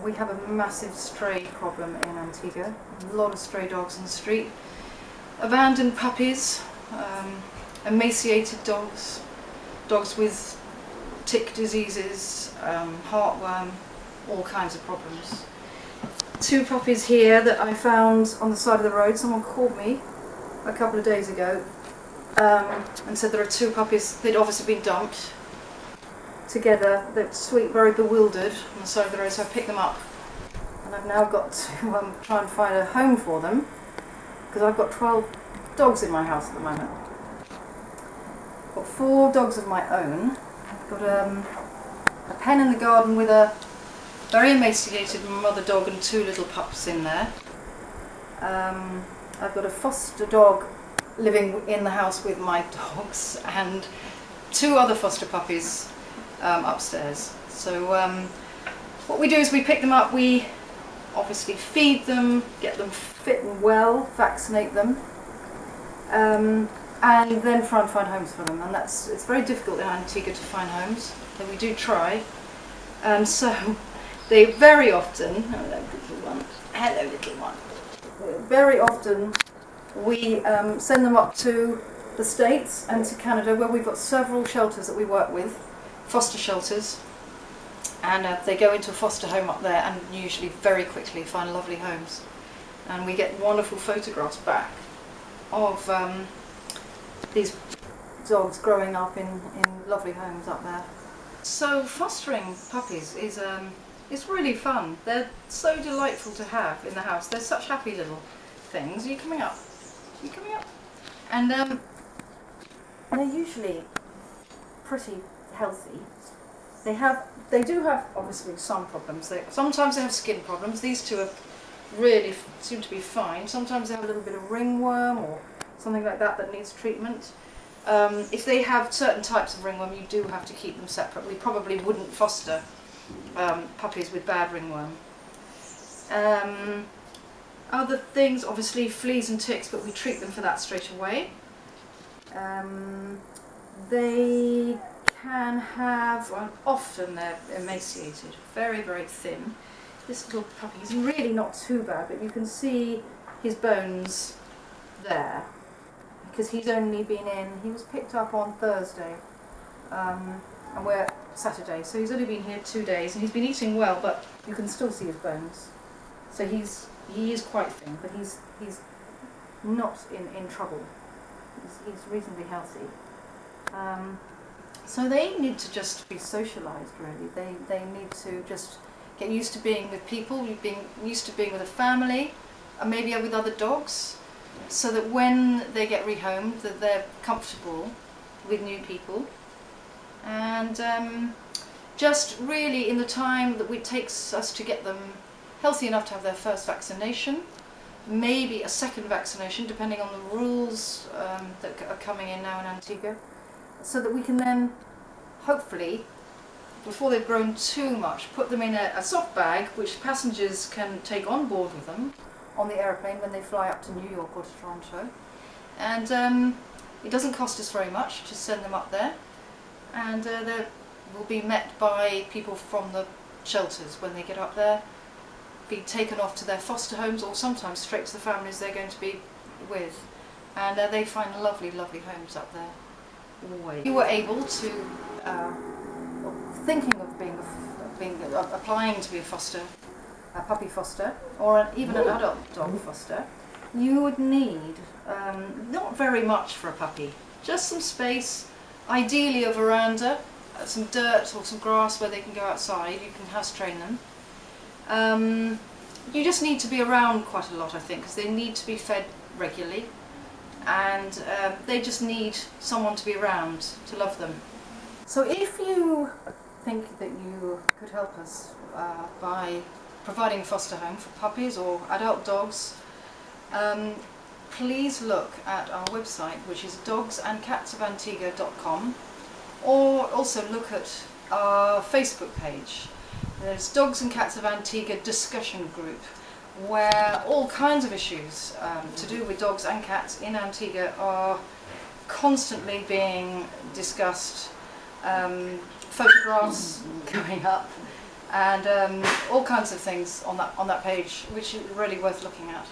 We have a massive stray problem in Antigua. A lot of stray dogs in the street. Abandoned puppies, emaciated dogs, dogs with tick diseases, heartworm, all kinds of problems. 2 puppies here that I found on the side of the road. Someone called me a couple of days ago and said there are 2 puppies. They'd obviously been dumped together. They're sweet, very bewildered on the side of the road, so I picked them up. And I've now got to try and find a home for them, because I've got 12 dogs in my house at the moment. I've got 4 dogs of my own. I've got a pen in the garden with a very emaciated mother dog and 2 little pups in there. I've got a foster dog living in the house with my dogs, and 2 other foster puppies upstairs. So what we do is we pick them up, we obviously feed them, get them fit and well, vaccinate them, and then try and find homes for them. And it's very difficult in Antigua to find homes, but we do try. And so they very often, hello little one, very often we send them up to the States and to Canada, where we've got several shelters that we work with, foster shelters, and they go into a foster home up there and usually very quickly find lovely homes. And we get wonderful photographs back of these dogs growing up in lovely homes up there. So fostering puppies is really fun. They're so delightful to have in the house. They're such happy little things. Are you coming up? Are you coming up? And they're usually pretty healthy. They do have obviously some problems. Sometimes they have skin problems. These 2 really seem to be fine. Sometimes they have a little bit of ringworm or something like that needs treatment. If they have certain types of ringworm, you do have to keep them separate. We probably wouldn't foster puppies with bad ringworm. Other things, obviously fleas and ticks, but we treat them for that straight away. They can have, well, often they're emaciated, very, very thin. This little puppy is really not too bad, but you can see his bones there, because he's only been in, he was picked up on Thursday, and we're Saturday, so he's only been here 2 days, and he's been eating well, but you can still see his bones. So he is quite thin, but he's not in trouble. He's reasonably healthy. So they need to just be socialised, really. They need to just get used to being with people, being used to being with a family, and maybe with other dogs, so that when they get rehomed, that they're comfortable with new people. And just really in the time that it takes us to get them healthy enough to have their first vaccination, maybe a second vaccination, depending on the rules that are coming in now in Antigua, so that we can then, hopefully, before they've grown too much, put them in a soft bag which passengers can take on board with them on the aeroplane when they fly up to New York or to Toronto. And it doesn't cost us very much to send them up there, and they will be met by people from the shelters when they get up there, be taken off to their foster homes, or sometimes straight to the families they're going to be with, and they find lovely, lovely homes up there. Always. You were able to, thinking of applying to be a puppy foster, or even an adult dog foster, you would need not very much for a puppy, just some space, ideally a veranda, some dirt or some grass where they can go outside. You can house train them. You just need to be around quite a lot, I think, because they need to be fed regularly, and they just need someone to be around to love them. So if you think that you could help us by providing a foster home for puppies or adult dogs, please look at our website, which is dogsandcatsofantigua.com, or also look at our Facebook page. There's Dogs and Cats of Antigua discussion group, where all kinds of issues to do with dogs and cats in Antigua are constantly being discussed, photographs going up, and all kinds of things on that page, which is really worth looking at.